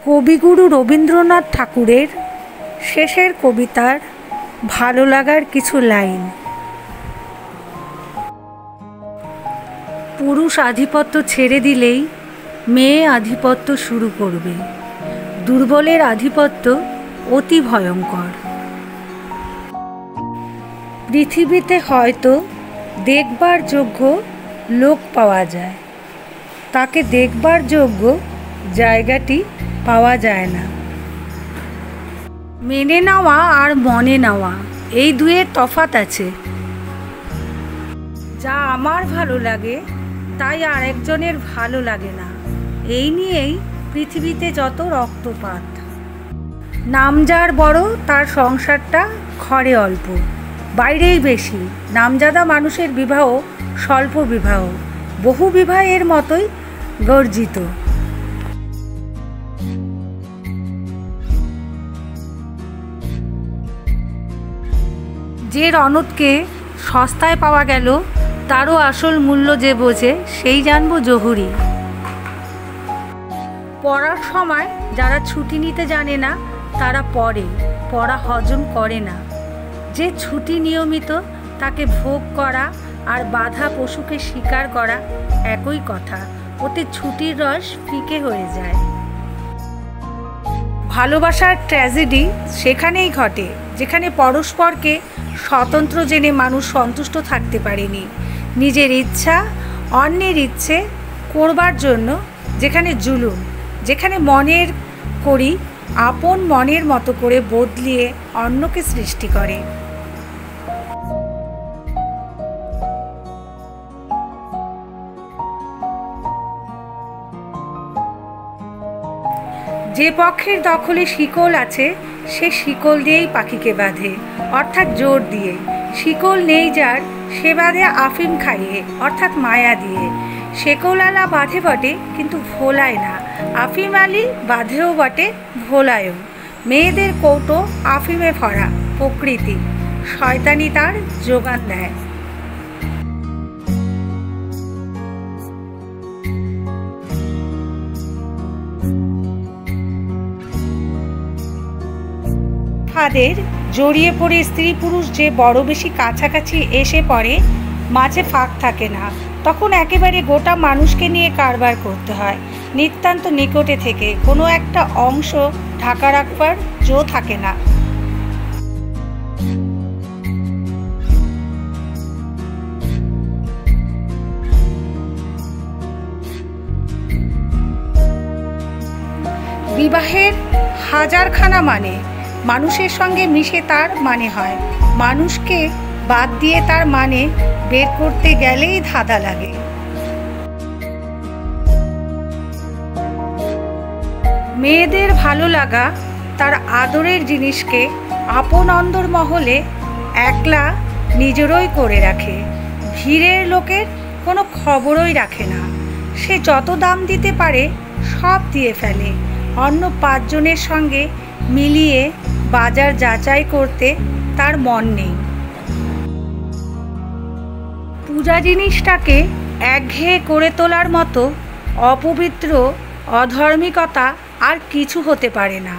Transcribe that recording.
কবিগুরু রবীন্দ্রনাথ ঠাকুরের শেষের কবিতার ভালো লাগার কিছু লাইন। পুরুষ আধিপত্য ছেড়ে দিলেই মেয়ে আধিপত্য শুরু করবে। দুর্বলের আধিপত্য অতি ভয়ঙ্কর। পৃথিবীতে হয়তো দেখবার যোগ্য লোক পাওয়া যায়, তাকে দেখবার যোগ্য জায়গাটি পাওয়া যায় না। মেনে নেওয়া আর মনে নেওয়া, এই দুয়ের তফাৎ আছে। যা আমার ভালো লাগে তাই আরেকজনের ভালো লাগে না, এই নিয়েই পৃথিবীতে যত রক্তপাত। নাম যার বড় তার সংসারটা ঘরে অল্প, বাইরেই বেশি। নামজাদা মানুষের বিবাহ স্বল্প বিবাহ, বহু বিবাহের মতোই গর্জিত। যে রণদকে সস্তায় পাওয়া গেল তারও আসল মূল্য যে বোঝে সেই জানবো জহুরি। পড়ার সময় যারা ছুটি নিতে জানে না তারা পড়া হজম করে না। যে ছুটি নিয়মিত তাকে ভোগ করা আর বাধা পশুকে শিকার করা একই কথা, ওতে ছুটির রস ফিকে হয়ে যায়। ভালোবাসার ট্র্যাজেডি সেখানেই ঘটে যেখানে পরস্পরকে স্বতন্ত্র জেনে মানুষ সন্তুষ্ট থাকতে পারেনি। নিজের ইচ্ছা অন্যের ইচ্ছে করবার জন্য যেখানে জুলুম, যেখানে মনের করি আপন মনের মতো করে বদলিয়ে অন্যকে সৃষ্টি করে। যে পক্ষের দখলে শিকল আছে সে শিকল দিয়েই পাখিকে বাঁধে, অর্থাৎ জোর দিয়ে। শিকল নেই যার সে বাঁধে আফিম খাইয়ে, অর্থাৎ মায়া দিয়ে। শেকলওয়ালা বাঁধে বটে কিন্তু ভোলায় না, আফিম আলী বাঁধেও বটে ভোলায়ও। মেয়েদের কৌটো আফিমে ভরা, প্রকৃতি শয়তানি তার যোগান দেয়। তাদের জড়িয়ে পড়ে স্ত্রী পুরুষ যে বড় বেশি কাছাকাছি এসে পড়ে, মাঝে ফাঁক থাকে না, তখন একেবারে গোটা মানুষকে নিয়ে কারবার করতে হয়। নিতান্ত নিকটে থেকে কোনো একটা অংশ ঢাকা রাখবার জো থাকে না। বিবাহের হাজারখানা মানে, মানুষের সঙ্গে মিশে তার মানে হয়, মানুষকে বাদ দিয়ে তার মানে বের করতে গেলেই ধাঁধা লাগে। মেয়েদের ভালো লাগা তার আদরের জিনিসকে আপন অন্দরমহলে একলা নিজেরই করে রাখে, ভিড়ের লোকের কোনো খবরই রাখে না। সে যত দাম দিতে পারে সব দিয়ে ফেলে, অন্য 5 জনের সঙ্গে মিলিয়ে বাজার যাচাই করতে তার মন নেই। পূজা জিনিসটাকে একঘেয়ে করে তোলার মতো অপবিত্র অধার্মিকতা আর কিছু হতে পারে না।